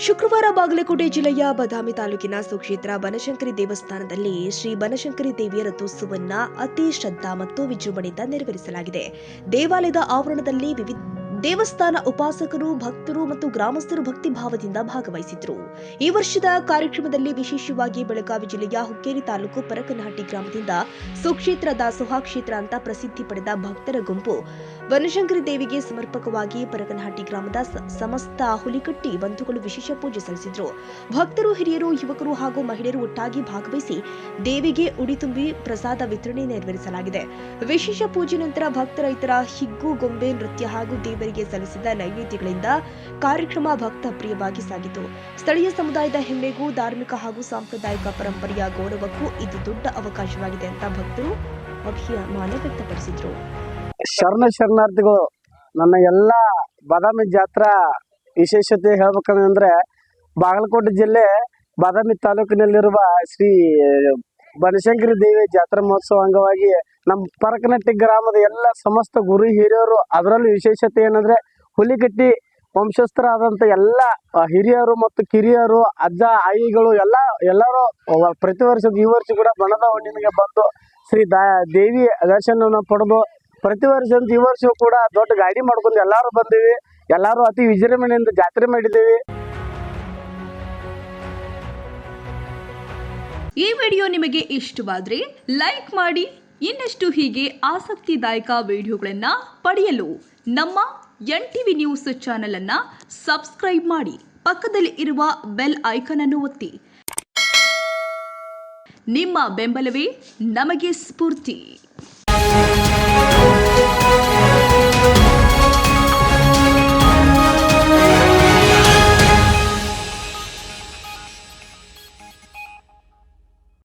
ಶುಕ್ರವಾರ ಬಾಗಲಕೋಟೆ ಜಿಲ್ಲೆಯ ಬದಾಮಿ ತಾಲೂಕಿನ ಸುಕ್ಷೇತ್ರ ಬನಶಂಕರಿ ದೇವಸ್ಥಾನದಲ್ಲಿ ಶ್ರೀ ಬನಶಂಕರಿ ದೇವಿಯ ರಥೋತ್ಸವವನ್ನ ಅತಿ ಶ್ರದ್ಧಾ ಮತ್ತು ವಿಜೃಂಭಣೆಯಿಂದ ನೆರವೇರಿಸಲಾಗಿದೆ. ದೇವಾಲಯದ ಆವರಣದಲ್ಲಿ ವಿವಿಧ ದೇವಸ್ಥಾನ ಉಪಾಸಕರು, ಭಕ್ತರು ಮತ್ತು ಗ್ರಾಮಸ್ಥರು ಭಕ್ತಿ ಭಾವದಿಂದ ಭಾಗವಹಿಸಿದ್ರು. ಈ ವರ್ಷದ ಕಾರ್ಯಕ್ರಮದಲ್ಲಿ ವಿಶೇಷವಾಗಿ ಬೆಳಗಾವಿ ಜಿಲ್ಲೆಯ ಹುಕ್ಕೇರಿ ತಾಲೂಕು ಪರಕನಹಟ್ಟಿ ಗ್ರಾಮದಿಂದ ಸುಕ್ಷೇತ್ರ ದಾಸೋಹ ಕ್ಷೇತ್ರ ಅಂತ ಪ್ರಸಿದ್ಧಿ ಪಡೆದ ಭಕ್ತರ ಗುಂಪು ಬನಶಂಕರಿ ದೇವಿಗೆ ಸಮರ್ಪಕವಾಗಿ ಪರಕನಹಟ್ಟಿ ಗ್ರಾಮದ ಸಮಸ್ತ ಹುಲಿಕಟ್ಟಿ ಬಂಧುಗಳು ವಿಶೇಷ ಪೂಜೆ ಸಲ್ಲಿಸಿದ್ರು. ಭಕ್ತರು, ಹಿರಿಯರು, ಯುವಕರು ಹಾಗೂ ಮಹಿಳೆಯರು ಒಟ್ಟಾಗಿ ಭಾಗವಹಿಸಿ ದೇವಿಗೆ ಉಡಿ ತುಂಬಿ ಪ್ರಸಾದ ವಿತರಣೆ ನೆರವೇರಿಸಲಾಗಿದೆ. ವಿಶೇಷ ಪೂಜೆ ನಂತರ ಭಕ್ತರ ಇತರ ಹಿಗ್ಗು, ಗೊಂಬೆ ನೃತ್ಯ ಹಾಗೂ ದೇವರಿಗೆ ಸಲ್ಲಿಸಿದ ನೈವೇದ್ಯಗಳಿಂದ ಕಾರ್ಯಕ್ರಮ ಭಕ್ತ ಪ್ರಿಯವಾಗಿ ಸಾಗಿತು. ಸ್ಥಳೀಯ ಸಮುದಾಯದ ಹೆಮ್ಮೆಗೂ ಧಾರ್ಮಿಕ ಹಾಗೂ ಸಾಂಪ್ರದಾಯಿಕ ಪರಂಪರೆಯ ಗೌರವಕ್ಕೂ ಇದು ದೊಡ್ಡ ಅವಕಾಶವಾಗಿದೆ ಅಂತ ಭಕ್ತರು ಅಭಿಮಾನ ವ್ಯಕ್ತಪಡಿಸಿದ್ರು. ಶರಣಾರ್ಥಿಗಳು, ನನ್ನ ಎಲ್ಲ ಬಾದಾಮಿ ಜಾತ್ರಾ ವಿಶೇಷತೆ ಹೇಳ್ಬೇಕಂದ್ರೆ ಬಾಗಲಕೋಟೆ ಜಿಲ್ಲೆ ಬಾದಾಮಿ ತಾಲೂಕಿನಲ್ಲಿರುವ ಶ್ರೀ ಬನಶಂಕರಿ ದೇವಿ ಜಾತ್ರಾ ಮಹೋತ್ಸವ ಅಂಗವಾಗಿ ನಮ್ಮ ಪರಕನಹಟ್ಟಿ ಗ್ರಾಮದ ಎಲ್ಲ ಸಮಸ್ತ ಗುರು ಹಿರಿಯರು, ಅದರಲ್ಲೂ ವಿಶೇಷತೆ ಏನಂದ್ರೆ ಹುಲಿಕಟ್ಟಿ ವಂಶಸ್ಥರಾದಂಥ ಎಲ್ಲ ಹಿರಿಯರು ಮತ್ತು ಕಿರಿಯರು, ಅಜ್ಜ ಆಯಿಗಳು ಎಲ್ಲರೂ ಪ್ರತಿ ವರ್ಷದ ಈ ವರ್ಷ ಕೂಡ ಬಣದ ಹಣ್ಣಿನಿಗೆ ಬಂದು ಶ್ರೀ ದೇವಿ ದರ್ಶನವನ್ನು ಪಡೆದು ಪ್ರತಿ ವರ್ಷ ಈ ವರ್ಷವೂ ಕೂಡ ದೊಡ್ಡ ಗಾಡಿ ಮಾಡ್ಕೊಂಡು ಎಲ್ಲರೂ ಬಂದೀವಿ. ಎಲ್ಲರೂ ಅತಿ ವಿಜೃಂಭಣೆಯಿಂದ ಜಾತ್ರೆ ಮಾಡಿದ್ದೀವಿ. ಈ ವಿಡಿಯೋ ನಿಮಗೆ ಇಷ್ಟವಾದರೆ ಲೈಕ್ ಮಾಡಿ. ಇನ್ನಷ್ಟು ಹೀಗೆ ಆಸಕ್ತಿದಾಯಕ ವಿಡಿಯೋಗಳನ್ನು ಪಡೆಯಲು ನಮ್ಮ NTV ನ್ಯೂಸ್ ಚಾನೆಲ್ ಅನ್ನು ಸಬ್ಸ್ಕ್ರೈಬ್ ಮಾಡಿ. ಪಕ್ಕದಲ್ಲಿ ಇರುವ ಬೆಲ್ ಐಕಾನ್ ಅನ್ನು ಒತ್ತಿ. ನಿಮ್ಮ ಬೆಂಬಲವೇ ನಮಗೆ ಸ್ಫೂರ್ತಿ.